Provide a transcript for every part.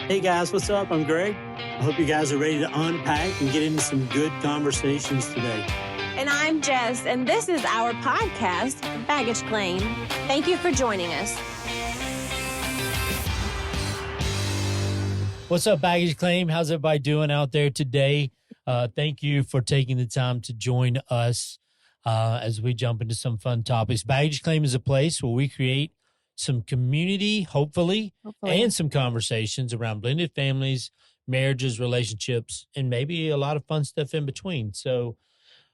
Hey guys, what's up? I'm Greg. I hope you guys are ready to unpack and get into some good conversations today. And I'm Jess, and this is our podcast, Baggage Claim. Thank you for joining us. What's up, Baggage Claim? How's everybody doing out there today? Thank you for taking the time to join us as we jump into some fun topics. Baggage Claim is a place where we create some community, hopefully, and some conversations around blended families, marriages, relationships, and maybe a lot of fun stuff in between. So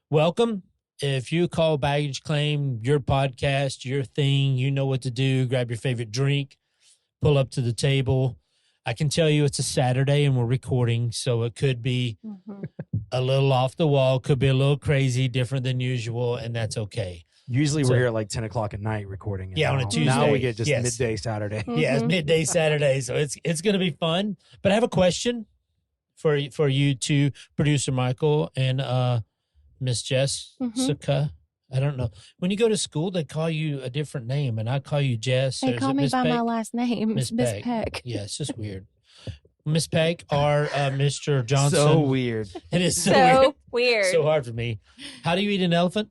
welcome. If you call Baggage Claim your podcast, your thing, you know what to do. Grab your favorite drink, pull up to the table. I can tell you it's a Saturday and we're recording, so it could be a little off the wall, could be a little crazy, different than usual, and that's okay. Usually we're here at like 10 o'ck at night recording. Yeah, on a Tuesday. Now we get just midday Saturday. Yeah, it's midday Saturday, so it's going to be fun. But I have a question for you two, producer Michael and Miss Jess Suka. I don't know. When you go to school, they call you a different name, and I call you Jess. They call me by my last name, Miss Peck. Yeah, it's just weird. Miss Peck or Mr. Johnson. So weird. It is so weird. So hard for me. How do you eat an elephant?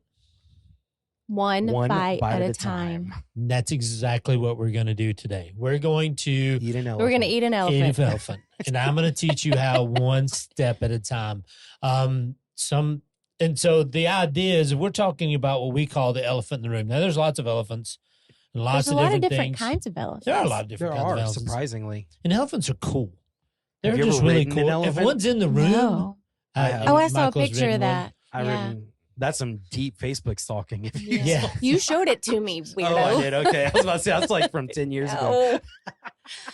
One bite at a time. That's exactly what we're going to do today. We're going to eat an elephant. We're going to eat an elephant. Eat an elephant. And I'm going to teach you how one step at a time. And so the idea is we're talking about what we call the elephant in the room. Now, there's lots of elephants and lots There's of a lot of different different things. kinds of elephants. There are a lot of different kinds of elephants. Surprisingly. And elephants are cool. They're Have you just ever really ridden an cool. If elephant? one's in the room. No. I saw a Michael's picture ridden of one. that. Yeah. That's some deep Facebook stalking. If you Yeah. You showed it to me, weirdo. Oh, I did. Okay. I was about to say, that's like from 10 years ago.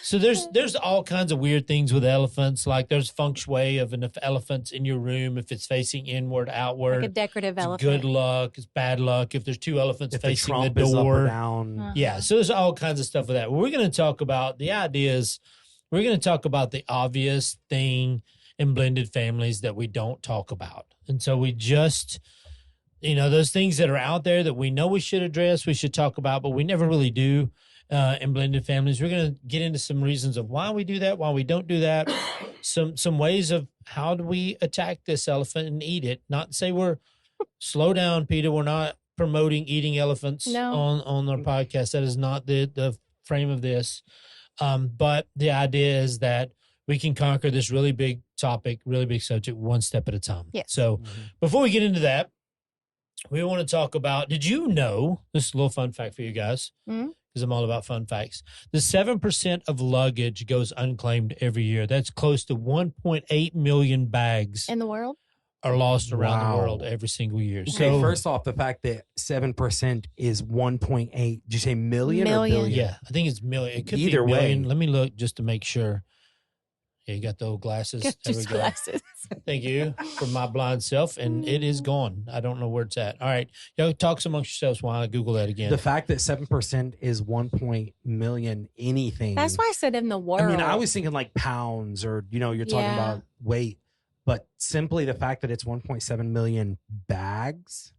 So there's all kinds of weird things with elephants. Like there's feng shui of an elephant in your room if it's facing inward, outward. Like a decorative It's elephant. good luck. It's bad luck if there's two elephants If the facing the trump is up or door. down. Yeah, so there's all kinds of stuff with that. We're going to talk about the ideas. We're going to talk about the obvious thing in blended families that we don't talk about. And so we just, those things that are out there that we know we should address, we should talk about, but we never really do in blended families. We're going to get into some reasons of why we do that, why we don't do that, some ways of how do we attack this elephant and eat it. Not say slow down, Peter. We're not promoting eating elephants on our podcast. That is not the frame of this. But the idea is that we can conquer this really big topic, really big subject, one step at a time. Yes. So before we get into that, we want to talk about, did you know, this is a little fun fact for you guys, because I'm all about fun facts. The 7% of luggage goes unclaimed every year. That's close to 1.8 million bags In the world? are lost around the Wow. world every single year. Okay, So first off, the fact that 7% is 1.8, did you say million or Million. billion? yeah, I think it's million. It could Either be million. way. Let me look just to make sure. Yeah, you got the old glasses. Get There we just go. glasses. Thank you for my blind self, and it is gone. I don't know where it's at. All right, y'all talk amongst yourselves while I Google that again. The fact that 7% is 1 million anything. That's why I said in the world. I mean, I was thinking like pounds or, you're talking Yeah. about weight, but simply the fact that it's 1.7 million bags,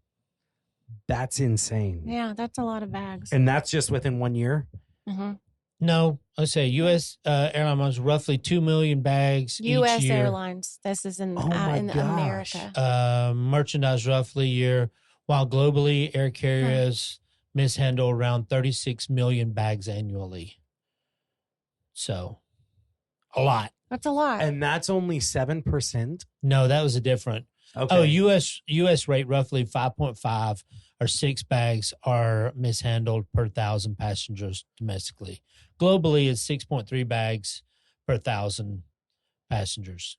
that's insane. Yeah, that's a lot of bags. And that's just within 1 year? Mm-hmm. No, I say U.S. Airline was roughly 2 million bags U.S. each year. Airlines. This is in Oh my in gosh. America. Merchandise roughly a year, while globally air carriers mishandle around 36 million bags annually. So, a lot. That's a lot. And that's only 7%? No, that was a different. Okay. Oh, U.S. rate roughly 5.5 or 6 bags are mishandled per 1,000 passengers domestically. Globally, it's 6.3 bags per 1,000 passengers.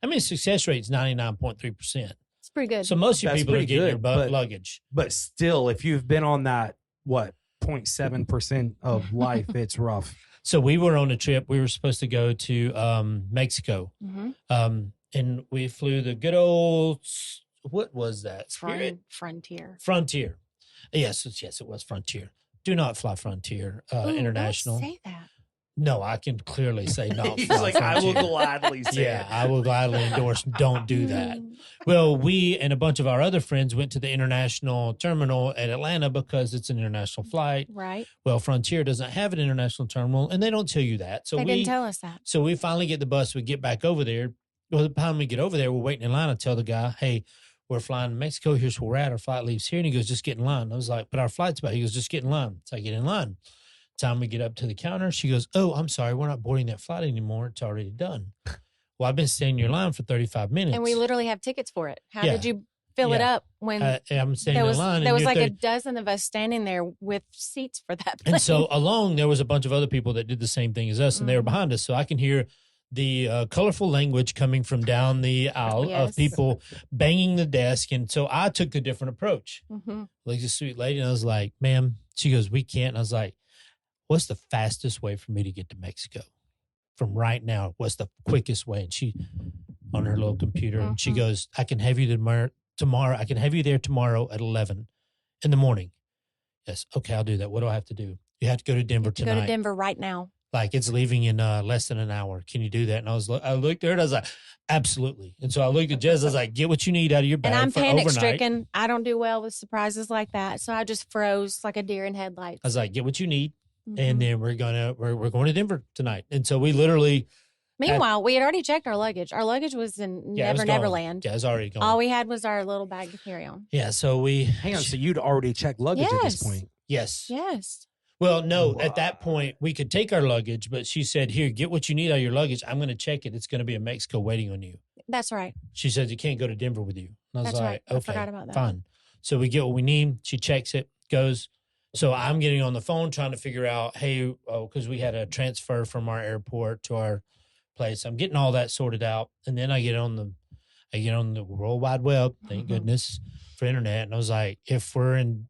I mean, success rate is 99.3%. It's pretty good. So most of your That's people are pretty getting your good, but- luggage. But still, if you've been on that, 0.7% of life, it's rough. So we were on a trip. We were supposed to go to Mexico. Mm-hmm. And we flew the good old, what was that? Spirit? Frontier. Frontier. Yes, it was Frontier. Do not fly Frontier Ooh, International. Don't say that. No, I can clearly say no. He's like, I will gladly say Yeah, it. I will gladly endorse. Don't do that. Well, we and a bunch of our other friends went to the international terminal at Atlanta because it's an international flight. Right. Well, Frontier doesn't have an international terminal, and they don't tell you that. So They didn't tell us that. So we finally get the bus. We get back over there. Well, by the time we get over there, we're waiting in line. I tell the guy, hey, we're flying to Mexico. Here's where we're at. Our flight leaves here. And he goes, just get in line. I was like, but our flight's about. He goes, just get in line. So I get in line. Time we get up to the counter, she goes, oh, I'm sorry. We're not boarding that flight anymore. It's already done. Well, I've been staying in your line for 35 minutes. And we literally have tickets for it. How Yeah. did you fill it Yeah. up when I'm standing there was, in line? there and was you're like a 30 dozen of us standing there with seats for that plane? And so along, there was a bunch of other people that did the same thing as us, and they were behind us. So I can hear the colorful language coming from down the aisle Yes. of people banging the desk. And so I took a different approach. Mm-hmm. Like a sweet lady, and I was like, ma'am, she goes, we can't. And I was like, what's the fastest way for me to get to Mexico from right now? What's the quickest way? And she on her little computer, and she goes, I can have you tomorrow. I can have you there tomorrow at 11 in the morning. Yes. Okay, I'll do that. What do I have to do? You have to go to Denver tonight. Go to Denver right now. Like it's leaving in less than an hour. Can you do that? And I looked at her and I was like, absolutely. And so I looked at Jess. I was like, get what you need out of your bag. And I'm for panic overnight. stricken. I don't do well with surprises like that. So I just froze like a deer in headlights. I was like, get what you need. Mhm. And then we're going to Denver tonight. And so we literally, Meanwhile, we had already checked our luggage. Our luggage was in yeah, it was Never gone. Neverland. Yeah, it's already gone. All we had was our little bag to carry on. Yeah, so we Hang on. So you'd already checked luggage at this Yes. point. yes. Yes. Well, no, at that point we could take our luggage, but she said, "Here, get what you need out of your luggage. I'm going to check it. It's going to be in Mexico waiting on you." That's right. She said, "You can't go to Denver with you." And I was That's like, right. I "Okay, forgot about that. fine." So we get what we need. She checks it, goes. So I'm getting on the phone trying to figure out, hey, because we had a transfer from our airport to our place. I'm getting all that sorted out, and then I get on the World Wide Web. Thank goodness for internet. And I was like, if we're in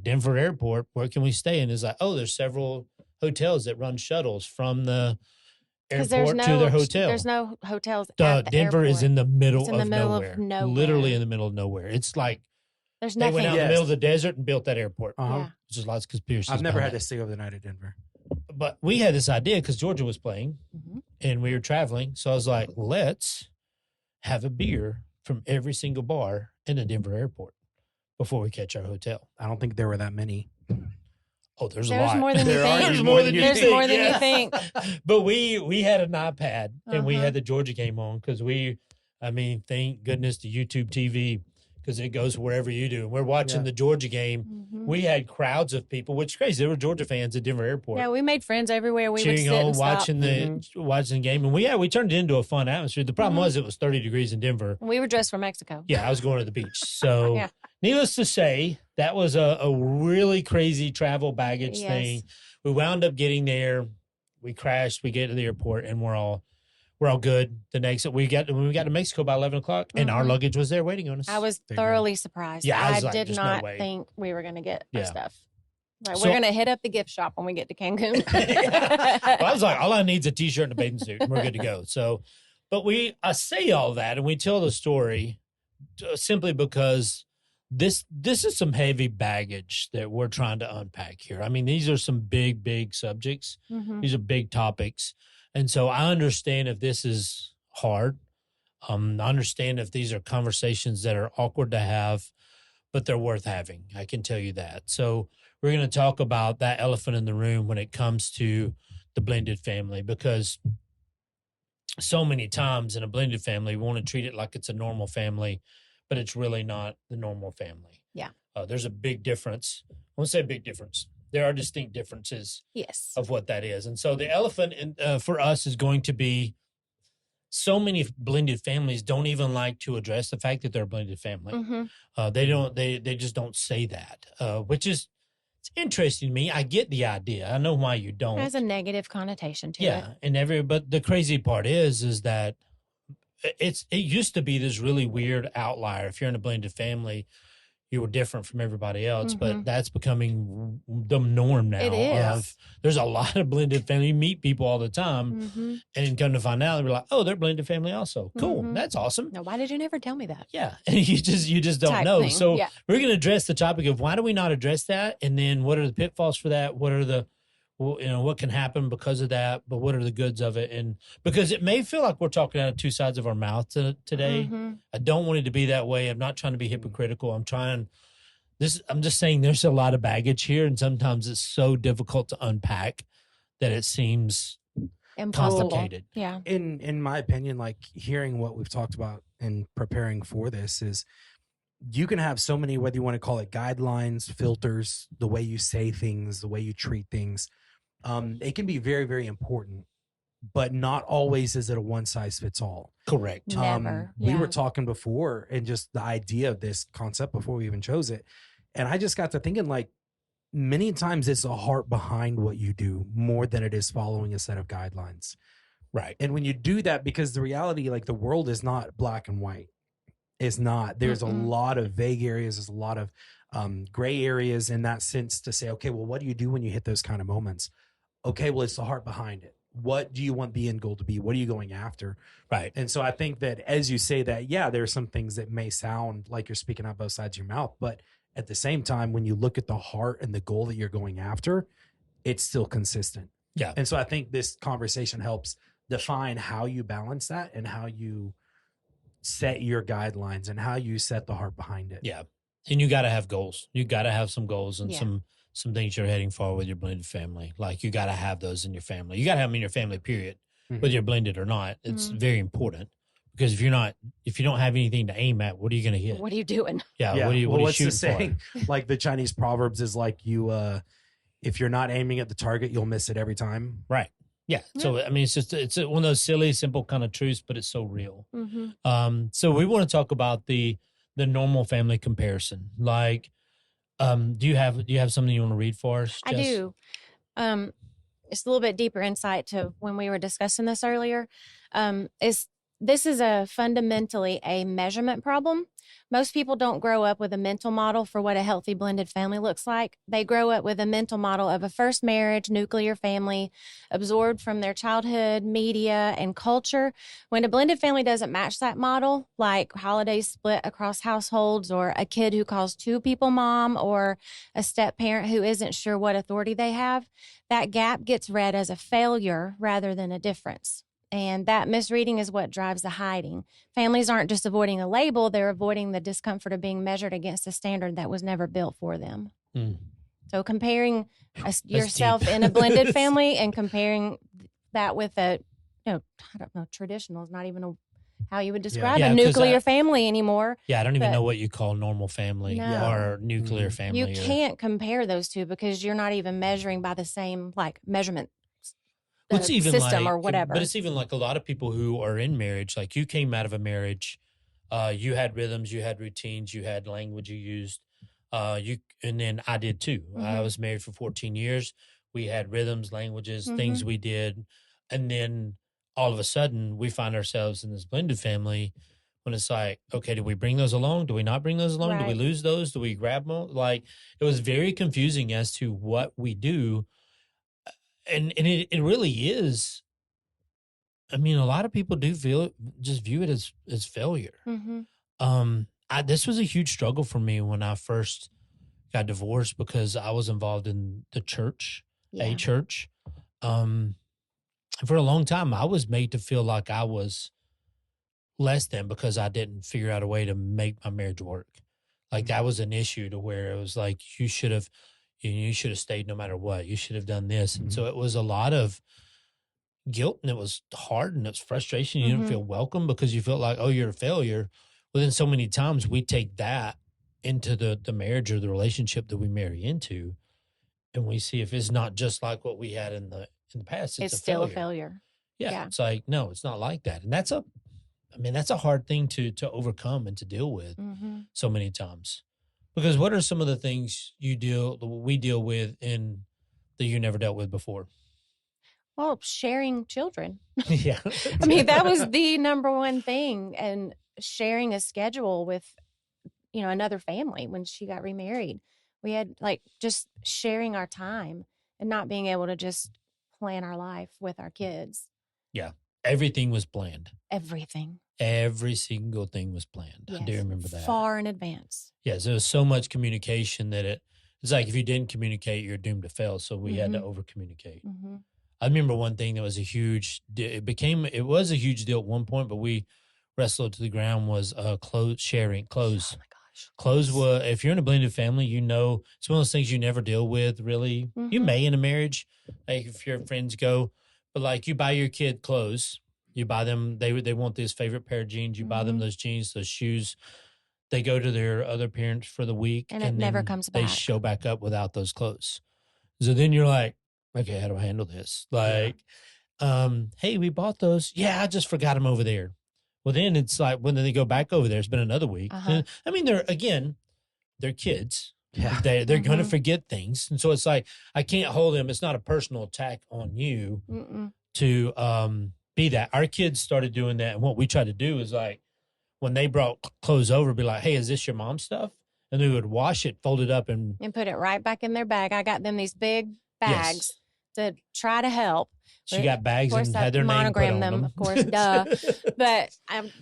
Denver airport, where can we stay? And it's like, oh, there's several hotels that run shuttles from the airport to their hotel. There's no hotels at the Denver is airport. in the middle, It's in the of, middle nowhere. of nowhere. Literally in the middle of nowhere. It's like There's they nothing. went out in Yes. the middle of the desert and built that airport. Uh-huh. Yeah. Which is lots of conspiracies. I've never had behind to stay over the night at Denver. it. But we had this idea because Georgia was playing Mhm. and we were traveling. So I was like, let's have a beer from every single bar in the Denver airport before we catch our hotel. I don't think there were that many. Oh, there's a There's lot. more than you There are. think. There's more than you There's think. more than you yeah. think. But we had an iPad and we Uh-huh. had the Georgia game on because thank goodness to YouTube TV because it goes wherever you do. And we're watching Yeah. the Georgia game. Mhm. We had crowds of people, which is crazy. There were Georgia fans at Denver Airport. Yeah, we made friends everywhere. We would cheering sit on, and stop. watching the game, and we turned it into a fun atmosphere. The problem was it was 30 degrees in Denver. We were dressed for Mexico. Yeah, I was going to the beach. So, Yeah. needless to say, that was a really crazy travel baggage Yes. thing. We wound up getting there. We crashed. We get to the airport, and we're all good. When we got to Mexico by 11 o'clock, and our Mhm. luggage was there waiting on us. I was There you go. thoroughly surprised. Yeah, I was I like, did "There's no not way." think we were going to get our Yeah. stuff. Like, So- we're going to hit up the gift shop when we get to Cancun. Well, I was like, all I need is a t-shirt and a bathing suit, and we're good to go. So, but I say all that, and we tell the story simply because this is some heavy baggage that we're trying to unpack here. I mean, these are some big subjects. Mhm. These are big topics, and so I understand if this is hard. I understand if these are conversations that are awkward to have, but they're worth having. I can tell you that. So we're going to talk about that elephant in the room when it comes to the blended family, because so many times in a blended family, we want to treat it like it's a normal family, but it's really not the normal family. Yeah. There's a big difference. I won't say big difference. There are distinct differences Yes. of what that is. And so the elephant for us is going to be so many blended families don't even like to address the fact that they're a blended family. Mhm. They just don't say that, which is, it's interesting to me. I get the idea. I know why you don't. It has a negative connotation to it. Yeah. But the crazy part is that it used to be this really weird outlier. If you're in a blended family, you were different from everybody else, but that's becoming the norm now. It is. There's a lot of blended family. You meet people all the time, Mhm. and come to find out, we're like, oh, they're blended family also. Cool, Mhm. that's awesome. Now, why did you never tell me that? Yeah, and you just don't Type know. thing, So yeah. we're going to address the topic of why do we not address that, and then what are the pitfalls for that? What are the well, what can happen because of that, but what are the goods of it? And because it may feel like we're talking out of two sides of our mouth today. Mm-hmm. I don't want it to be that way. I'm not trying to be hypocritical. I'm just saying there's a lot of baggage here, and sometimes it's so difficult to unpack that it seems Impossible. complicated. Yeah. In my opinion, like hearing what we've talked about and preparing for this is you can have so many, whether you want to call it guidelines, filters, the way you say things, the way you treat things. It can be very, very important, but not always is it a one size fits all. Correct. Never. We Yeah. were talking before and just the idea of this concept before we even chose it. And I just got to thinking, like, many times it's the heart behind what you do more than it is following a set of guidelines. Right. And when you do that, because the reality, like the world is not black and white. It's not. There's a lot of vague areas. There's a lot of gray areas in that sense to say, okay, well, what do you do when you hit those kind of moments? Okay, well, it's the heart behind it. What do you want the end goal to be? What are you going after? Right. And so I think that as you say that, yeah, there are some things that may sound like you're speaking out both sides of your mouth, but at the same time, when you look at the heart and the goal that you're going after, it's still consistent. Yeah. And so I think this conversation helps define how you balance that and how you set your guidelines and how you set the heart behind it. Yeah. And you got to have goals. You got to have some goals and Yeah. some things you're heading for with your blended family. Like you got to have those in your family. You got to have them in your family, period. Mhm. Whether you're blended or not, it's very important because if you don't have anything to aim at, what are you going to hit? What are you doing? Yeah. Yeah. What are you, Well, what are you what's the shooting for? saying? Like the Chinese proverbs is like if you're not aiming at the target, you'll miss it every time. Right. Yeah. So, I mean, it's one of those silly, simple kind of truths, but it's so real. Mm-hmm. So we want to talk about the normal family comparison. Like, do you have something you want to read for us, I Jess? do. It's a little bit deeper insight to when we were discussing this earlier. This is fundamentally a measurement problem. Most people don't grow up with a mental model for what a healthy blended family looks like. They grow up with a mental model of a first marriage, nuclear family, absorbed from their childhood, media, and culture. When a blended family doesn't match that model, like holidays split across households, or a kid who calls two people mom, or a step parent who isn't sure what authority they have, that gap gets read as a failure rather than a difference. And that misreading is what drives the hiding. Families aren't just avoiding a label, they're avoiding the discomfort of being measured against a standard that was never built for them. Mm. So comparing yourself in a blended family and comparing that with I don't know, traditional is not even how you would describe Yeah, a 'cause nuclear family anymore. Yeah, I don't even But- know what you call normal family No. or nuclear family. You or- can't compare those two because you're not even measuring by the same measurement What's even system like, or whatever. But it's even like a lot of people who are in marriage, like you came out of a marriage, you had rhythms, you had routines, you had language you used, and then I did too. I Mhm. was married for 14 years. We had rhythms, languages, Mm-hmm. things we did. And then all of a sudden we find ourselves in this blended family when it's like, okay, do we bring those along? Do we not bring those along? Do we Right. lose those? Do we grab them? Like it was very confusing as to what we do. And it really is. I mean, a lot of people do view it as failure. Mm-hmm. This was a huge struggle for me when I first got divorced because I was involved in the church, a church. For a long time, I was made to feel like I was less than because I didn't figure out a way to make my marriage work. Like that was an issue to where it was like you should have stayed no matter what. You should have done this. And so it was a lot of guilt and it was hard and it was frustration. You didn't feel welcome because you felt like, oh, you're a failure. Well, then so many times we take that into the marriage or the relationship that we marry into, and we see if it's not just like what we had in the past, It's a still failure. a failure. Yeah, Yeah. it's like, no, it's not like that. And that's a hard thing to overcome and to deal with Mm-hmm. so many times. Because what are some of the things we deal with in that you never dealt with before? Well, sharing children. Yeah. I mean, that was the number one thing. And sharing a schedule with, another family when she got remarried. We had just sharing our time and not being able to just plan our life with our kids. Yeah. Everything was planned. Everything. Every single thing was planned. I do Yes. remember that. Far in advance. Yes, there was so much communication that it's like if you didn't communicate, you're doomed to fail. So we had to Mhm. over communicate. Mm-hmm. I remember one thing that was a huge, it was a huge deal at one point, but we wrestled to the ground was sharing clothes. Oh my gosh. Clothes were, if you're in a blended family, you know, it's one of those things you never deal with really. You Mhm. may in a marriage, like if your friends go, but like you buy your kid clothes, you buy them, they want this favorite pair of jeans, you buy them Mhm. those jeans, those shoes. They go to their other parents for the week And it never then comes they back. show back up without those clothes. So then you're like, okay, how do I handle this? Like, hey, we bought those. Yeah, I just forgot them over there. Well, then it's like when they go back over there, it's been another week. Uh-huh. I mean, they're kids. Yeah. They're going to Mhm. forget things. And so it's like, I can't hold them. It's not a personal attack on you Mm-mm. to be that. Our kids started doing that. And what we try to do is like, when they brought clothes over, be like, hey, is this your mom's stuff? And they would wash it, fold it up, and And put it right back in their bag. I got them these big bags yes. to try to help. She But got bags of course, and I had their name put monogram on them, of course, duh. But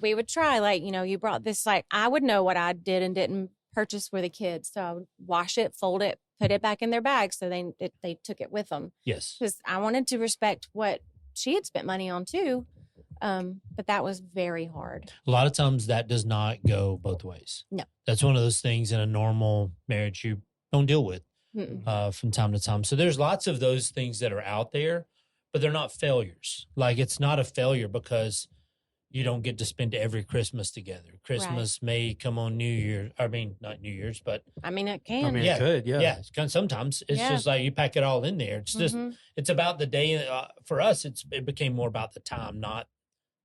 we would try, like, you brought this, like, I would know what I did and didn't purchase for the kids. So I would wash it, fold it, put it back in their bag. So they took it with them. Yes. Because I wanted to respect what she had spent money on too. But that was very hard. A lot of times that does not go both ways. No. That's one of those things in a normal marriage you don't deal with from time to time. So there's lots of those things that are out there, but they're not failures. Like it's not a failure because you don't get to spend every Christmas together. Christmas may come on New Year. I mean, not New Year's, but I mean, it can. I mean, Yeah. it could, yeah. sometimes it's Yeah. just like you pack it all in there. It's just, Mhm. it's about the day. For us, it became more about the time, not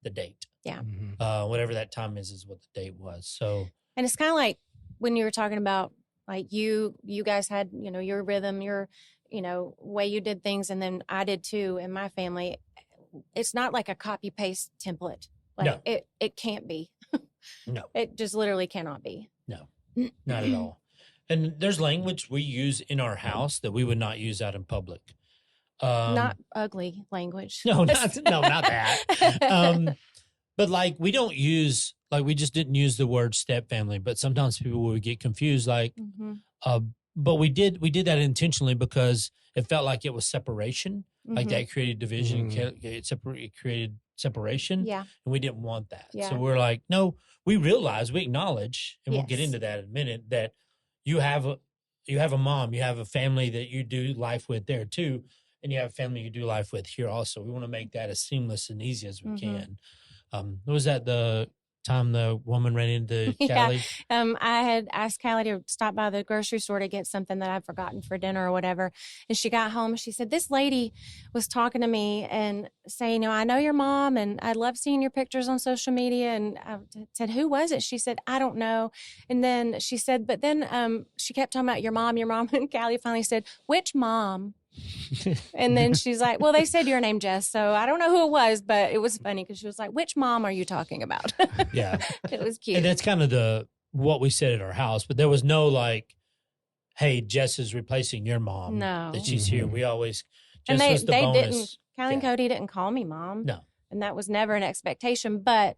the date. Mhm. Whatever that time is what the date was. So And it's kind of like when you were talking about, like, you guys had, your rhythm, your, way you did things. And then I did too in my family. It's not like a copy paste template. Like No. it can't be. No. It just literally cannot be. No, not at all. And there's language we use in our house that we would not use out in public. Not ugly language. No, not that. But like we don't use, like we just didn't use the word step family, but sometimes people would get confused. Like, Mhm. but we did that intentionally because it felt like it was separation, like Mhm. that created division, Mhm. it created separation, Yeah. and we didn't want that. Yeah. So we're like, no, we realize, we acknowledge, and we'll get Yes. into that in a minute, that you have a mom, you have a family that you do life with there too, and you have a family you do life with here also. We want to make that as seamless and easy as we Mhm. can. Was that the time the woman ran into Yeah. Callie? I had asked Callie to stop by the grocery store to get something that I'd forgotten for dinner or whatever. And she got home. She said, this lady was talking to me and saying, I know your mom and I love seeing your pictures on social media. And I said, who was it? She said, I don't know. And then she said, but then she kept talking about your mom. And Callie finally said, which mom? And then she's like, well, they said your name, Jess. So I don't know who it was, but it was funny because she was like, which mom are you talking about? Yeah. It was cute. And that's kind of what we said at our house, but there was no like, hey, Jess is replacing your mom. No. That she's here. Mhm. We always, And Jess they- was the they bonus. didn't- Callie and Yeah. Cody didn't call me mom. No. And that was never an expectation. But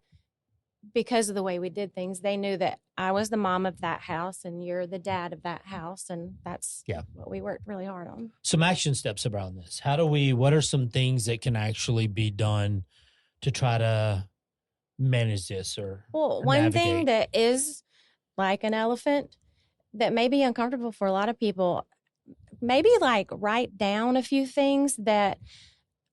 because of the way we did things, they knew that I was the mom of that house and you're the dad of that house. And that's Yeah. what we worked really hard on. Some action steps around this. What are some things that can actually be done to try to manage this or One thing navigate? that is like an elephant that may be uncomfortable for a lot of people, maybe like write down a few things that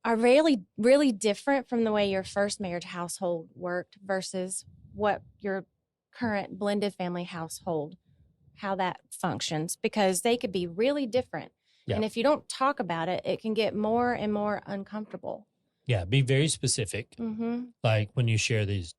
are really, really different from the way your first marriage household worked versus what your current blended family household, how that functions, because they could be really different. Yeah. And if you don't talk about it, it can get more and more uncomfortable. Yeah, be very specific. Mm-hmm. Like when you share these,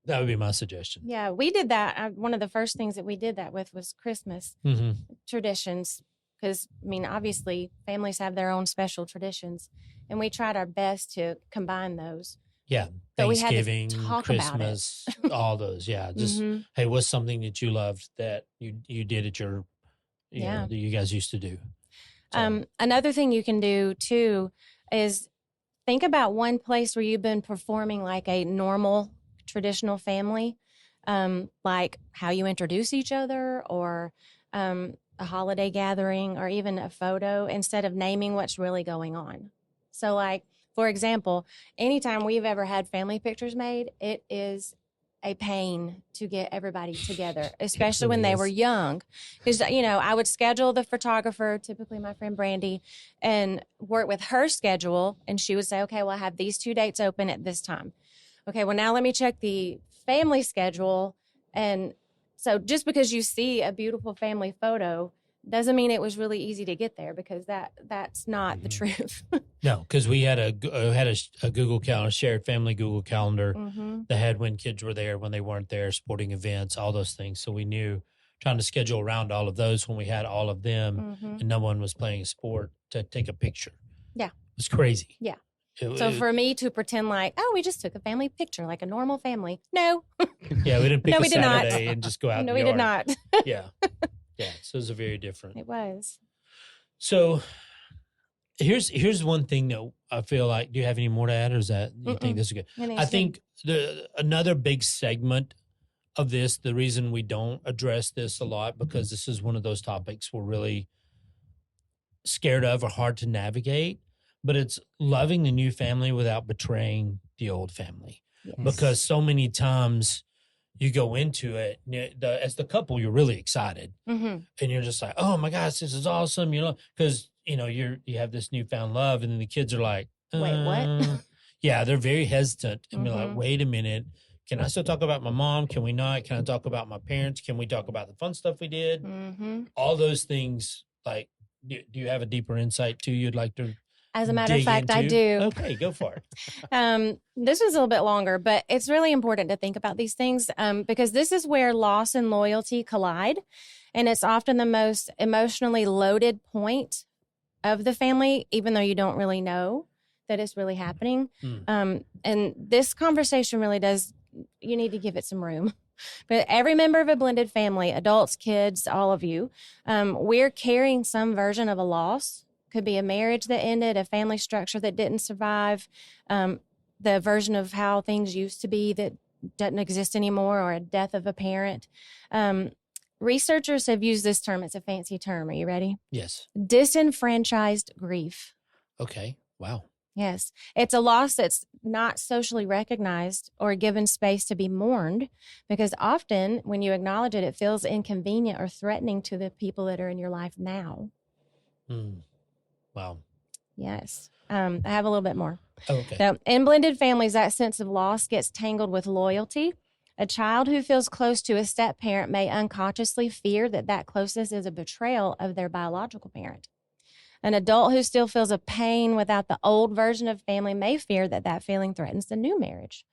that would be my suggestion. Yeah, we did that. One of the first things that we did that with was Christmas Mm-hmm. traditions. Because, I mean, obviously families have their own special traditions, and we tried our best to combine those. Yeah, But we had to Thanksgiving, talk about it. Christmas, all those. Yeah, just Mhm. hey, what's something that you loved that you did at your, Yeah. that you guys used to do? So, Another thing you can do too is think about one place where you've been performing like a normal traditional family, like how you introduce each other, or a holiday gathering or even a photo instead of naming what's really going on. So, like, for example, anytime we've ever had family pictures made, it is a pain to get everybody together, especially when they were young. Because, I would schedule the photographer, typically my friend Brandy, and work with her schedule. And she would say, okay, well, I have these 2 dates open at this time. Okay, well, now let me check the family schedule. And so just because you see a beautiful family photo doesn't mean it was really easy to get there, because that's not the truth. No, because we had a Google calendar, shared family Google calendar that had when kids were there, when they weren't there, sporting events, all those things. So we knew trying to schedule around all of those when we had all of them and no one was playing a sport to take a picture. Yeah. It was crazy. Yeah. So for me to pretend like, oh, we just took a family picture like a normal family. No. Yeah, we didn't pick No, a we did not. Saturday and just go out. No, in we the did yard. not. Yeah. Yeah. So it was a very different. It was. So here's one thing that I feel like, do you have any more to add, or is that you think this is good? I think another big segment of this, the reason we don't address this a lot, because this is one of those topics we're really scared of or hard to navigate, but it's loving the new family without betraying the old family. Yes. Because so many times you go into it, as the couple, you're really excited and you're just like, oh my gosh, this is awesome. Because, you have this newfound love, and then the kids are like, wait, what? Yeah, they're very hesitant and be like, wait a minute. Can I still talk about my mom? Can we not? Can I talk about my parents? Can we talk about the fun stuff we did? All those things. Like, do you have a deeper insight too you'd like to? As a matter of fact, I do. Okay, go for it. This was a little bit longer, but it's really important to think about these things because this is where loss and loyalty collide. And it's often the most emotionally loaded point of the family, even though you don't really know that it's really happening. And this conversation really does, you need to give it some room. But every member of a blended family, adults, kids, all of you, we're carrying some version of a loss. Could be a marriage that ended, a family structure that didn't survive, the version of how things used to be that doesn't exist anymore, or a death of a parent. Researchers have used this term. It's a fancy term. Are you ready? Yes. Disenfranchised grief. Okay. Wow. Yes. It's a loss that's not socially recognized or given space to be mourned, because often when you acknowledge it, it feels inconvenient or threatening to the people that are in your life now. Wow. Yes. I have a little bit more. Okay. So in blended families, that sense of loss gets tangled with loyalty. A child who feels close to a step parent may unconsciously fear that closeness is a betrayal of their biological parent. An adult who still feels a pain without the old version of family may fear that feeling threatens the new marriage.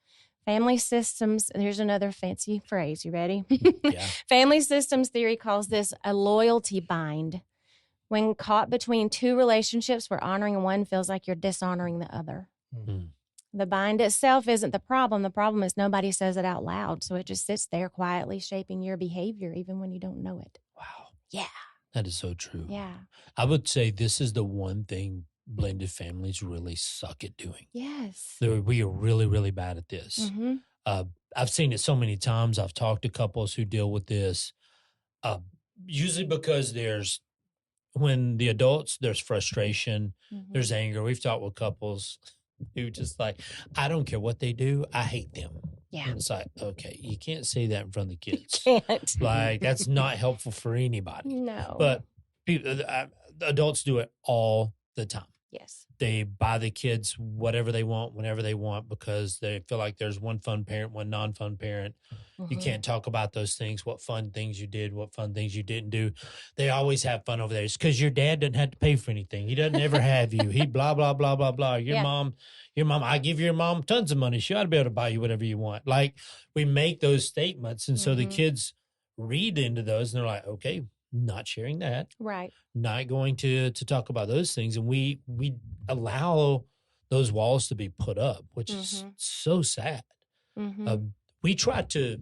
Family systems, here's another fancy phrase. You ready? Yeah. Family systems theory calls this a loyalty bind. When caught between two relationships where honoring one feels like you're dishonoring the other. The bind itself isn't the problem. The problem is nobody says it out loud. So it just sits there quietly shaping your behavior even when you don't know it. Wow. Yeah. That is so true. Yeah. I would say this is the one thing blended families really suck at doing. Yes. We are really, really bad at this. I've seen it so many times. I've talked to couples who deal with this, usually because when the adults, there's frustration, there's anger. We've talked with couples who just like, I don't care what they do, I hate them. Yeah. And it's like, okay, you can't say that in front of the kids. Can't. Like, that's not helpful for anybody. No. But the adults do it all the time. Yes. They buy the kids whatever they want, whenever they want, because they feel like there's one fun parent, one non-fun parent. You can't talk about those things, what fun things you did, what fun things you didn't do. They always have fun over there. It's because your dad doesn't have to pay for anything. He doesn't ever have you. He blah, blah, blah, blah, blah. Your mom, I give your mom tons of money. She ought to be able to buy you whatever you want. Like, we make those statements. And so the kids read into those and they're like, okay, not sharing that. Right. Not going to talk about those things. And we allow those walls to be put up, which is so sad. We try to,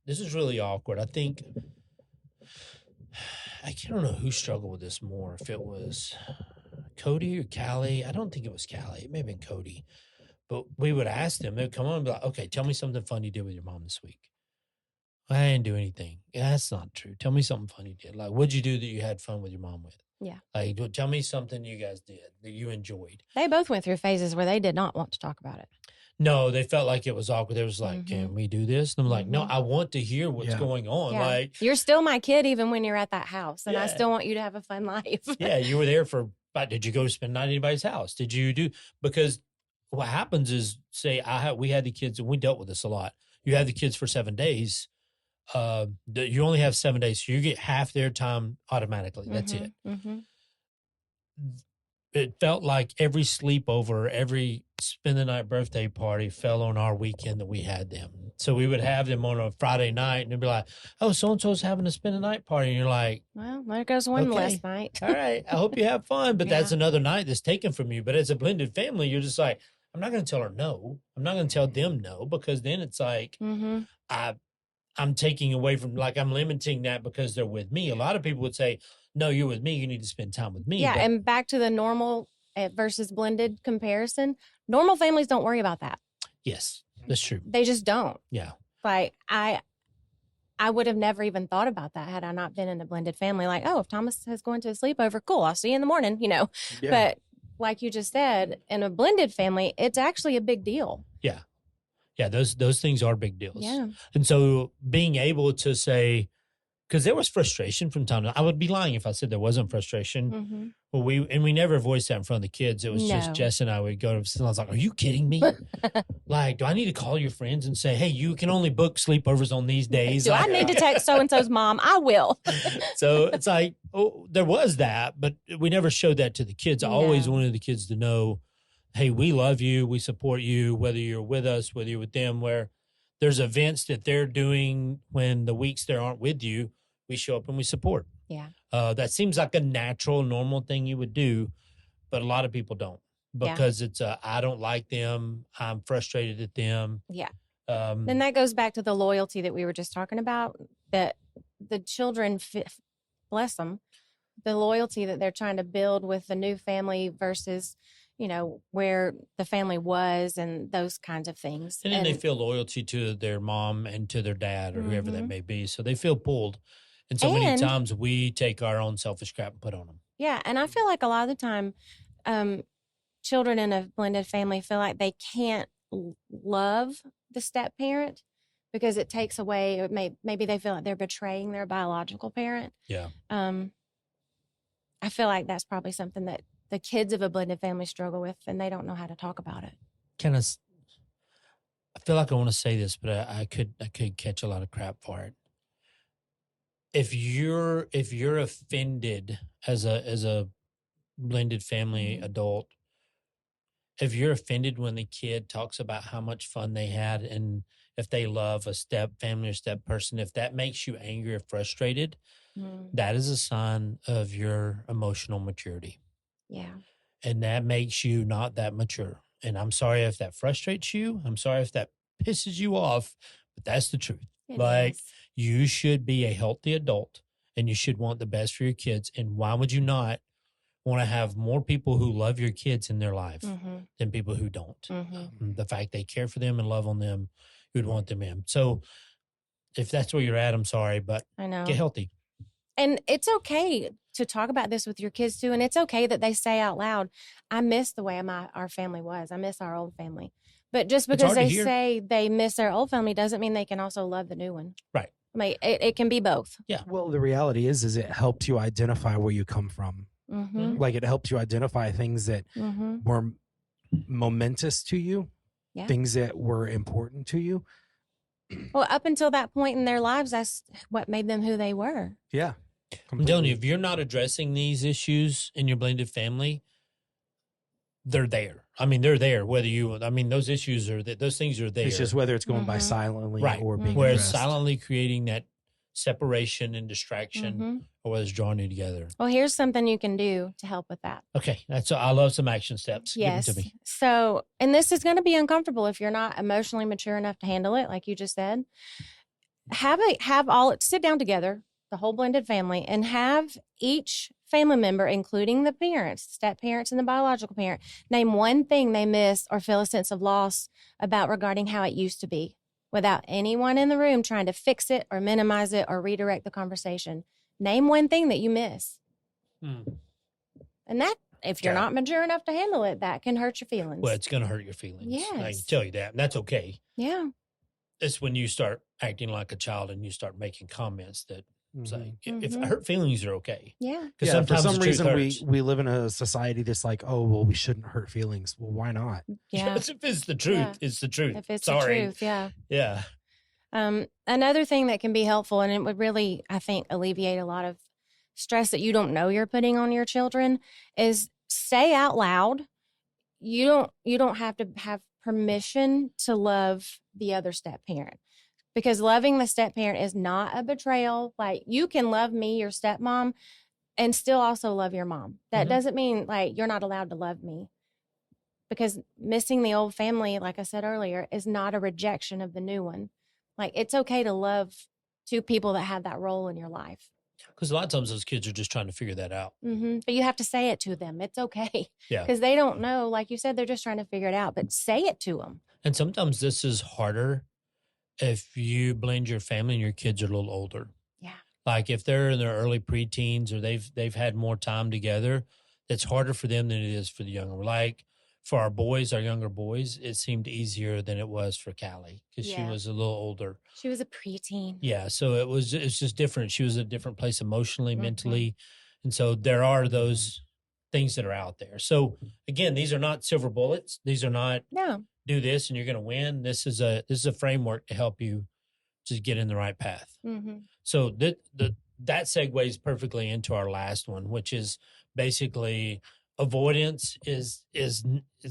this is really awkward. I think, I don't know who struggled with this more, if it was Cody or Callie. I don't think it was Callie. It may have been Cody. But we would ask them, they'd come on and be like, okay, tell me something fun you did with your mom this week. I didn't do anything. Yeah, that's not true. Tell me something fun you did. Like, what'd you do that you had fun with your mom with? Yeah. Like, tell me something you guys did that you enjoyed. They both went through phases where they did not want to talk about it. No, they felt like it was awkward. They was like, Mhm. can we do this? And I'm like, no, Mhm. I want to hear what's Yeah. going on. Yeah. Like, You're still my kid even when you're at that house, and I Yeah. still want you to have a fun life. yeah, you were there for, but did you go spend night at anybody's house? Did you do, because what happens is, say we had the kids and we dealt with this a lot. You have the kids for 7 days. You only have 7 days. So you get half their time automatically. That's it. Mm-hmm. It felt like every sleepover, every spend the night birthday party fell on our weekend that we had them. So we would have them on a Friday night and they'd be like, oh, so-and-so's having a spend the night party. And you're like, Well, there goes one Okay. last night. all right, I hope you have fun. But that's another night that's taken from you. But as a blended family, you're just like, I'm not going to tell her no. I'm not going to tell them no, because then it's like, Mm-hmm. I'm taking away from, like, I'm limiting that because they're with me. A lot of people would say, no, you're with me. You need to spend time with me. Yeah, But and back to the normal versus blended comparison. Normal families don't worry about that. yes, that's true. They just don't. Yeah. Like I would have never even thought about that had I not been in a blended family. Like, oh, if Thomas is going to a sleepover, cool. I'll see you in the morning, you know. Yeah. But like you just said, in a blended family, it's actually a big deal. Yeah, those things are big deals. Yeah. And so being able to say, because there was frustration from time to time. I would be lying if I said there wasn't frustration. Mm-hmm. Well, we never voiced that in front of the kids. It was just No. Jess and I would go to, and I was like, are you kidding me? Like, do I need to call your friends and say, hey, you can only book sleepovers on these days? Do I need to text so-and-so's mom? I will. So it's like, oh, there was that, but we never showed that to the kids. I always No. wanted the kids to know, hey, we love you. We support you, whether you're with us, whether you're with them, where there's events that they're doing when the weeks they aren't with you, we show up and we support. Yeah. That seems like a natural, normal thing you would do, but a lot of people don't, because it's I don't like them. I'm frustrated at them. Yeah. Um, And that goes back to the loyalty that we were just talking about, that the children, bless them, the loyalty that they're trying to build with the new family versus, you know, where the family was and those kinds of things. and then they feel loyalty to their mom and to their dad or whoever that Mhm. may be. So they feel pulled. And so many And- times we take our own selfish crap and put on them. Yeah. And I feel like a lot of the time, children in a blended family feel like they can't love the step parent because it takes away, or maybe they feel like they're betraying their biological parent. Yeah. I feel like that's probably something that the kids of a blended family struggle with, and they don't know how to talk about it. Kind of, I feel like I want to say this, but I could catch a lot of crap for it. If you're offended as a blended family adult, if you're offended when the kid talks about how much fun they had and if they love a step family or step person, if that makes you angry or frustrated, that is a sign of your emotional maturity. Yeah. And that makes you not that mature. And I'm sorry if that frustrates you. I'm sorry if that pisses you off, but that's the truth. It Like, is. you should be a healthy adult and you should want the best for your kids. And why would you not want to have more people who love your kids in their life Mhm. than people who don't? Mhm. The fact they care for them and love on them, you would want them in. So if that's where you're at, I'm sorry, but I know. get healthy. And it's okay to talk about this with your kids too. And it's okay that they say out loud, I miss the way our family was. I miss our old family. But just It's because hard to they hear. say they miss their old family doesn't mean they can also love the new one. Right. I mean, it can be both. Well, the reality is it helped you identify where you come from. Mm-hmm. Like, it helped you identify things that Mm-hmm. were momentous to you, Yeah. things that were important to you. Well, up until that point in their lives, that's what made them who they were. Yeah. I'm telling you, if you're not addressing these issues in your blended family, they're there. I mean, they're there. Whether you, I mean, those issues are, those things are there. It's just whether it's going by Mhm. silently Right. or being where it's addressed. silently creating that separation and distraction, Mhm. or whether it's drawing you together. Well, here's something you can do to help with that. Okay, I love some action steps. Yes. Give them to me. So, and this is going to be uncomfortable if you're not emotionally mature enough to handle it, like you just said. Sit down together, the whole blended family, and have each family member, including the parents, step parents and the biological parent, name one thing they miss or feel a sense of loss about regarding how it used to be without anyone in the room trying to fix it or minimize it or redirect the conversation. Name one thing that you miss. And that, if you're not mature enough to handle it, that can hurt your feelings. Well, it's going to hurt your feelings. Yes. I can tell you that. And that's okay. Yeah. It's when you start acting like a child and you start making comments that say, if Mhm. hurt feelings are okay. Yeah. Because Yeah, for sometimes some the truth reason hurts. we live in a society that's like, oh, well, we shouldn't hurt feelings. Well, why not? Yeah. Yes, if it's the truth, Yeah. it's the truth. If it's Sorry. the truth, yeah. Yeah. Another thing that can be helpful, and it would really, I think, alleviate a lot of stress that you don't know you're putting on your children, is say out loud. You don't have to have permission to love the other step parent, because loving the step parent is not a betrayal. Like, you can love me, your stepmom, and still also love your mom. That doesn't mean like you're not allowed to love me, because missing the old family, like I said earlier, is not a rejection of the new one. Like, it's okay to love two people that have that role in your life. Because a lot of times those kids are just trying to figure that out. But you have to say it to them. It's okay. Yeah. Because they don't know. Like you said, they're just trying to figure it out. But say it to them. And sometimes this is harder if you blend your family and your kids are a little older. Yeah. Like if they're in their early preteens or they've had more time together, it's harder for them than it is for the younger. Like for our boys, our younger boys, it seemed easier than it was for Callie because she was a little older. She was a preteen. Yeah, so it's just different. She was at a different place emotionally, mentally, and so there are those things that are out there. So again, these are not silver bullets. These are not do this and you're going to win. This is a framework to help you just get in the right path. So that segues perfectly into our last one, which is basically avoidance is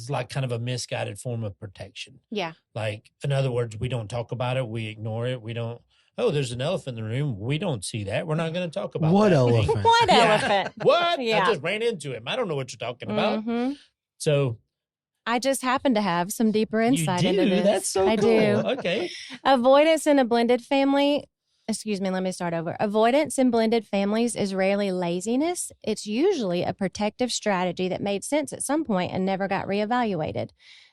like kind of a misguided form of protection. Yeah. Like, in other words, we don't talk about it. We ignore it. We don't, oh, there's an elephant in the room. We don't see that. We're not going to talk about What that. elephant? What elephant? What? Yeah. I just ran into him. I don't know what you're talking about. So I just happen to have some deeper insight you do? into this. That's so I cool. do. Okay. Avoidance in a blended family. Excuse me, let me start over. Avoidance in blended families is rarely laziness. It's usually a protective strategy that made sense at some point and never got reevaluated.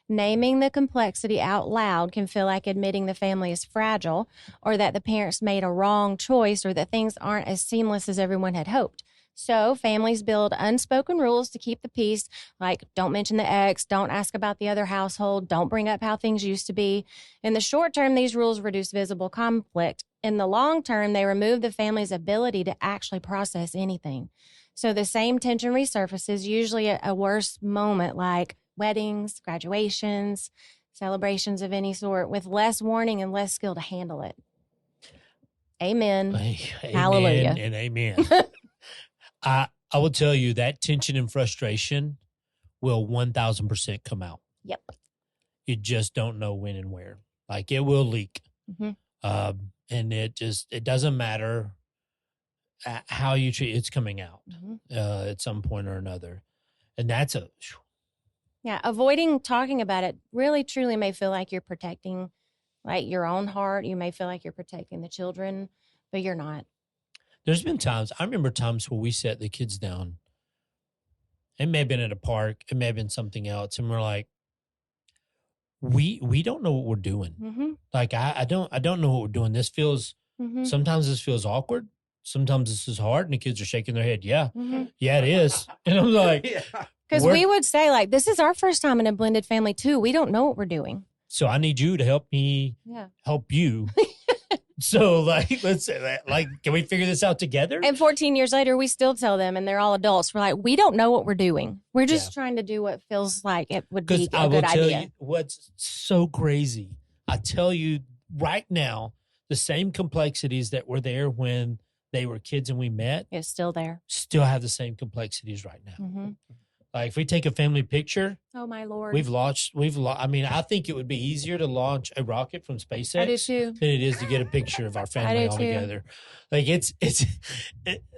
Naming the complexity out loud can feel like admitting the family is fragile, or that the parents made a wrong choice, or that things aren't as seamless as everyone had hoped. So families build unspoken rules to keep the peace, like don't mention the ex, don't ask about the other household, don't bring up how things used to be. In the short term, these rules reduce visible conflict. In the long term, they remove the family's ability to actually process anything. So the same tension resurfaces, usually at a worse moment like weddings, graduations, celebrations of any sort, with less warning and less skill to handle it. Amen. Hallelujah. And amen. I will tell you that tension and frustration will 1,000% come out. Yep. You just don't know when and where. Like, it will leak. And it doesn't matter how you treat it's coming out at some point or another. And that's avoiding talking about it really truly may feel like you're protecting like your own heart. You may feel like you're protecting the children, but you're not. There's been times, I remember times where we set the kids down. It may have been at a park. It may have been something else. And we're like, we don't know what we're doing. Like, I don't know what we're doing. This feels, sometimes this feels awkward. Sometimes this is hard. And the kids are shaking their head. Yeah, it is. And I'm like, because we would say like, this is our first time in a blended family too. We don't know what we're doing. So I need you to help me help you. So like, let's say that, like, can we figure this out together? And 14 years later, we still tell them, and they're all adults. We're like, we don't know what we're doing. We're just trying to do what feels like it would be a good idea. You what's so crazy. I tell you right now, the same complexities that were there when they were kids and we met, it's still there. Still have the same complexities right now. Like if we take a family picture, oh my Lord, I mean, I think it would be easier to launch a rocket from SpaceX I do too. than it is to get a picture of our family all too. together. Like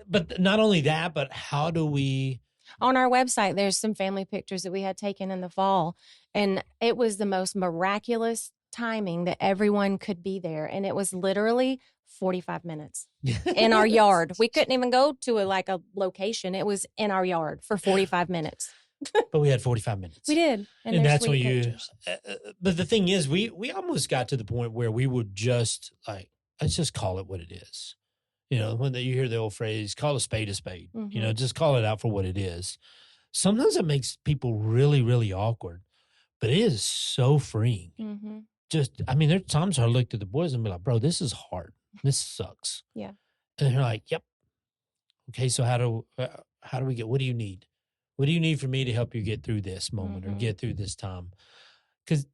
but not only that, but how do we? On our website, there's some family pictures that we had taken in the fall, and it was the most miraculous timing that everyone could be there. And it was literally 45 minutes in our yard. We couldn't even go to a location. It was in our yard for 45 minutes. but we had 45 minutes. We did. And they're that's what sweet you, pictures. but the thing is, we almost got to the point where we would just like, let's just call it what it is. You know, when you hear the old phrase, call a spade, you know, just call it out for what it is. Sometimes it makes people really, really awkward, but it is so freeing. Mm-hmm. Just, I mean, there's times I looked at the boys and be like, bro, this is hard. This sucks. Yeah. And they're like, yep. Okay. So how do we get, what do you need? What do you need for me to help you get through this moment or get through this time? Because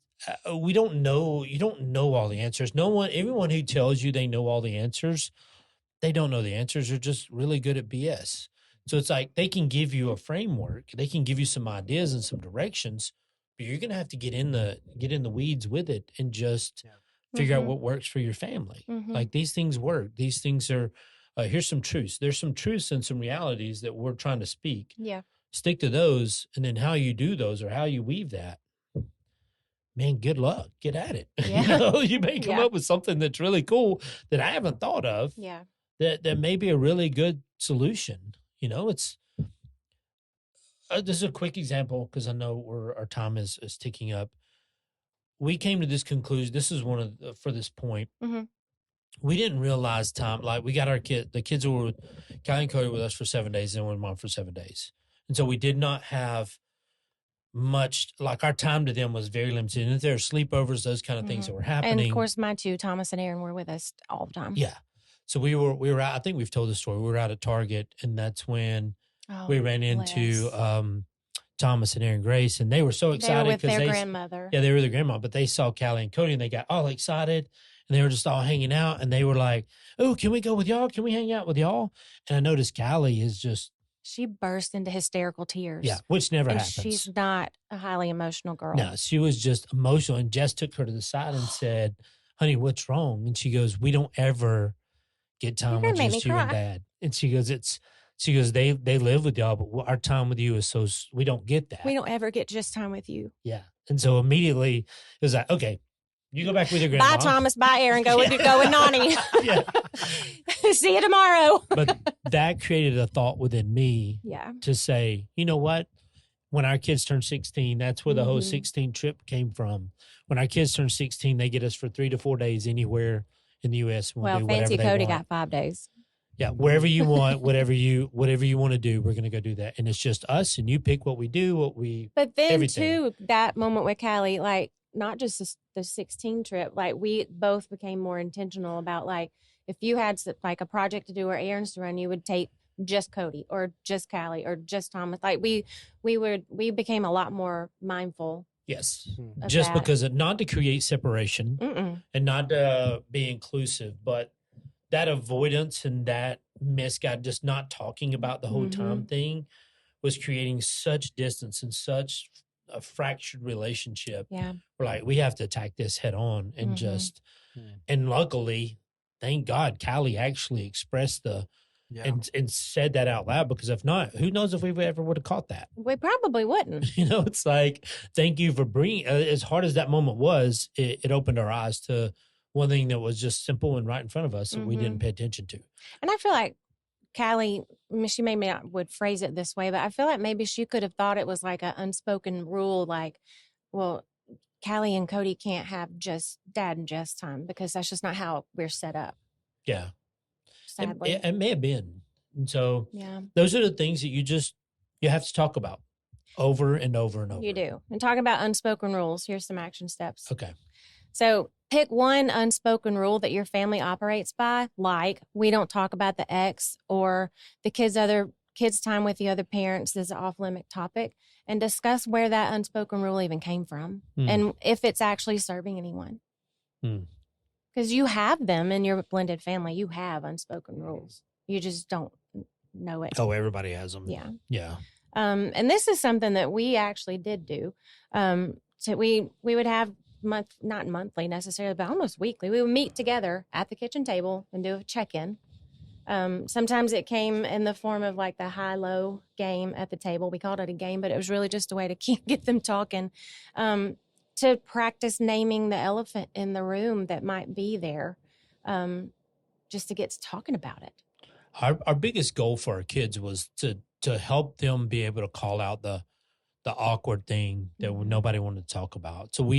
we don't know, you don't know all the answers. Everyone who tells you they know all the answers, they don't know the answers. They're just really good at BS. So it's like they can give you a framework, they can give you some ideas and some directions, but you're gonna have to get in the weeds with it and just figure out what works for your family. Like these things work. These things are here's some truths. There's some truths and some realities that we're trying to speak. Yeah. Stick to those, and then how you do those or how you weave that. Man, good luck. Get at it. Yeah. You know, you may come up with something that's really cool that I haven't thought of. Yeah. That may be a really good solution. You know, it's this is a quick example because I know our time is ticking up. We came to this conclusion. This is one of for this point. We didn't realize time. Like we got the kids were with Kylie and Cody with us for 7 days, and with Mom for 7 days, and so we did not have much. Like our time to them was very limited. And if there were sleepovers, those kind of things that were happening, And of course, my two, Thomas and Aaron, were with us all the time. Yeah. So we were out, I think we've told the story. We were out at Target, and that's when we ran into Thomas and Aaron Grace, and they were so excited. They were with their grandmother. Yeah, they were with their grandma, but they saw Callie and Cody, and they got all excited, and they were just all hanging out, and they were like, oh, can we go with y'all? Can we hang out with y'all? And I noticed Callie is just... She burst into hysterical tears. Yeah, which never happens. She's not a highly emotional girl. No, she was just emotional, and Jess took her to the side and said, honey, what's wrong? And she goes, we don't ever get time with just you and Dad. And she goes, they live with y'all, but our time with you is so, we don't get that. We don't ever get just time with you. Yeah. And so immediately it was like, okay, you go back with your grandma. Bye, Thomas. Bye, Aaron. Go with Nani. Yeah. See you tomorrow. But that created a thought within me to say, you know what? When our kids turn 16, that's where the whole 16 trip came from. When our kids turn 16, they get us for 3 to 4 days anywhere in the U.S. Well, Fancy Cody got 5 days. Yeah, wherever you want, whatever you want to do, we're going to go do that. And it's just us, and you pick what we do, But then, everything. too, that moment with Callie, like, not just the 16 trip, like, we both became more intentional about, like, if you had, like, a project to do or errands to run, you would take just Cody or just Callie or just Thomas. Like, we became a lot more mindful. Yes, just because not to create separation and not to be inclusive, but that avoidance and that misguided, just not talking about the whole time thing was creating such distance and such a fractured relationship. Yeah. We're like, we have to attack this head on and just, and luckily, thank God, Callie actually expressed and said that out loud, because if not, who knows if we ever would have caught that. We probably wouldn't. You know, it's like, thank you for bringing, as hard as that moment was, it opened our eyes to one thing that was just simple and right in front of us that we didn't pay attention to. And I feel like Callie, she maybe not would phrase it this way, but I feel like maybe she could have thought it was like an unspoken rule, like, well, Callie and Cody can't have just Dad and Jess time because that's just not how we're set up. Yeah. Sadly. It may have been. And so those are the things that you have to talk about over and over and over. You do. And talking about unspoken rules, here's some action steps. Okay. So pick one unspoken rule that your family operates by, like we don't talk about the ex, or the kids' time with the other parents is an off-limit topic, and discuss where that unspoken rule even came from and if it's actually serving anyone. Because you have them in your blended family. You have unspoken rules. You just don't know it. Oh, everybody has them. Yeah. Yeah. And this is something that we actually did do. So we would have not monthly necessarily, but almost weekly. We would meet together at the kitchen table and do a check-in. Sometimes it came in the form of like the high-low game at the table. We called it a game, but it was really just a way to get them talking. To practice naming the elephant in the room that might be there, just to get to talking about it. Our biggest goal for our kids was to help them be able to call out the the awkward thing that Mhm. nobody wanted to talk about. So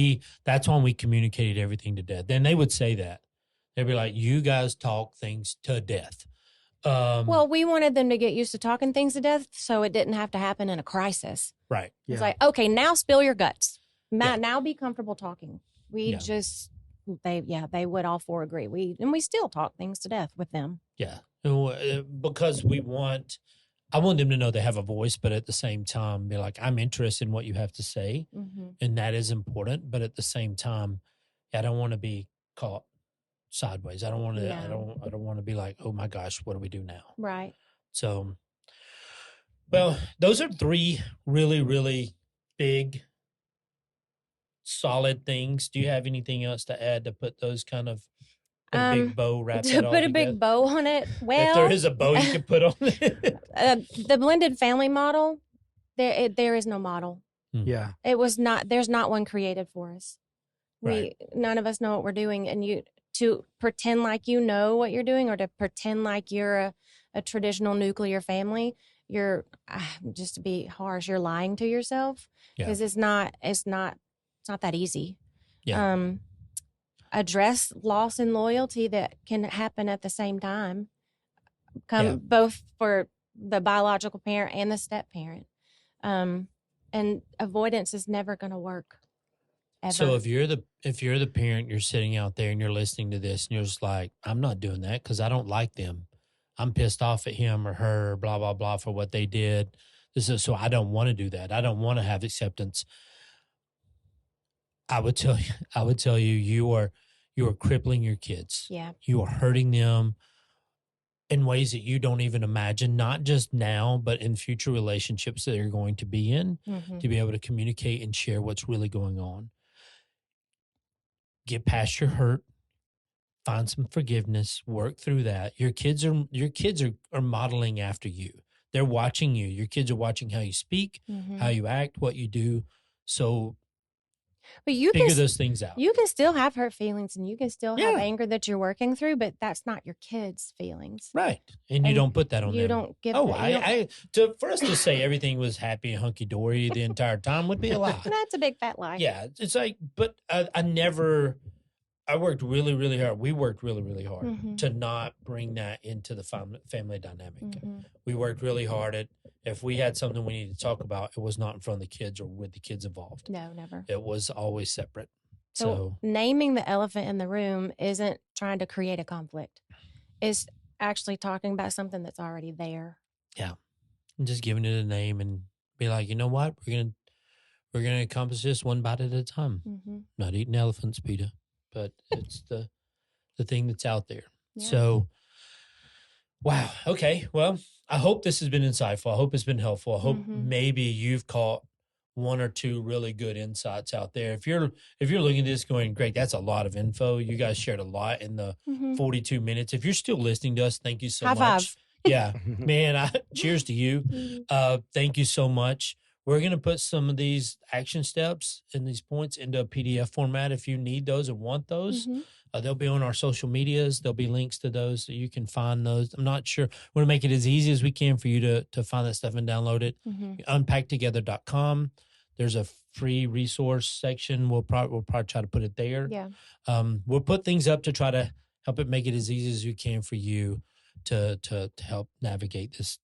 that's when we communicated everything to death. Then they would say that. They'd be like, you guys talk things to death. Well, we wanted them to get used to talking things to death so it didn't have to happen in a crisis. Right. Yeah. It's like, okay, now spill your guts. Yeah. Now be comfortable talking. We Yeah. just, they would all four agree. We still talk things to death with them. Yeah. Because I want them to know they have a voice, but at the same time, be like, I'm interested in what you have to say. Mm-hmm. And that is important. But at the same time, I don't want to be caught sideways. I don't want to, No. I don't want to be like, oh my gosh, what do we do now? Right. So, well, those are 3 really, really big, solid things. Do you have anything else to add to put those kind of put a big bow, wrap To that all put a together? big bow on it. Well, If there is a bow you could put on it. The blended family model, there is no model. Yeah. It was not. There's not one created for us. Right. None of us know what we're doing, and to pretend like you know what you're doing, or to pretend like you're a traditional nuclear family, you're just to be harsh, you're lying to yourself because it's not that easy. Yeah. Address loss and loyalty that can happen at the same time, both for the biological parent and the step parent. And avoidance is never going to work. Ever. So if you're the parent, you're sitting out there and you're listening to this and you're just like, I'm not doing that because I don't like them. I'm pissed off at him or her, blah, blah, blah, for what they did. So I don't want to do that. I don't want to have acceptance. I would tell you, you are crippling your kids. Yeah. You are hurting them in ways that you don't even imagine, not just now, but in future relationships that you're going to be in, to be able to communicate and share what's really going on. Get past your hurt, find some forgiveness, work through that. Your kids are modeling after you. They're watching you. Your kids are watching how you speak, how you act, what you do. So but you figure those things out. You can still have hurt feelings and you can still have anger that you're working through, but that's not your kids' feelings. Right. And you don't put that on them. You don't give for us to say everything was happy and hunky dory the entire time would be a lie. That's a big fat lie. Yeah. It's like, but I worked really, really hard. We worked really, really hard to not bring that into the family dynamic. We worked really hard at, if we had something we needed to talk about, it was not in front of the kids or with the kids involved. No, never. It was always separate. So naming the elephant in the room isn't trying to create a conflict. It's actually talking about something that's already there. Yeah. And just giving it a name and be like, you know what? We're gonna accomplish this one bite at a time. Not eating elephants, Peter, but it's the thing that's out there. Yeah. So, wow. Okay. Well, I hope this has been insightful. I hope it's been helpful. I hope maybe you've caught 1 or 2 really good insights out there. If you're looking at this going, great, that's a lot of info. You guys shared a lot in the 42 minutes. If you're still listening to us, thank you so much. High five. Yeah, man, cheers to you. Thank you so much. We're going to put some of these action steps and these points into a PDF format if you need those or want those. They'll be on our social medias. There'll be links to those so you can find those. I'm not sure. We're going to make it as easy as we can for you to find that stuff and download it. Unpacktogether.com. There's a free resource section. We'll probably try to put it there. Yeah. We'll put things up to try to help it make it as easy as we can for you to help navigate this.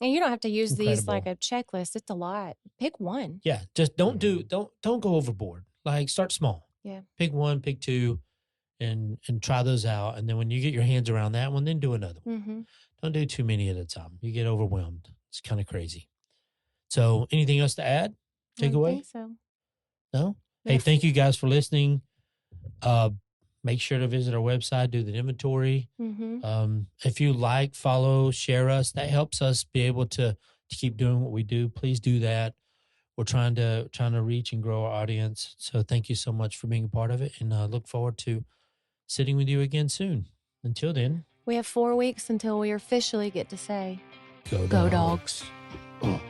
And you don't have to use Incredible. these like a checklist. It's a lot. Pick one. Yeah. Just don't go overboard. Like start small. Yeah. Pick 1, pick 2, and try those out. And then when you get your hands around that one, then do another one. Don't do too many at a time. You get overwhelmed. It's kind of crazy. So anything else to add? Take away? I think so. No? Yeah. Hey, thank you guys for listening. Make sure to visit our website, do the inventory. If you like, follow, share us, that helps us be able to keep doing what we do. Please do that. We're trying to reach and grow our audience. So thank you so much for being a part of it, and look forward to sitting with you again soon. Until then, we have 4 weeks until we officially get to say, go dogs. Oh.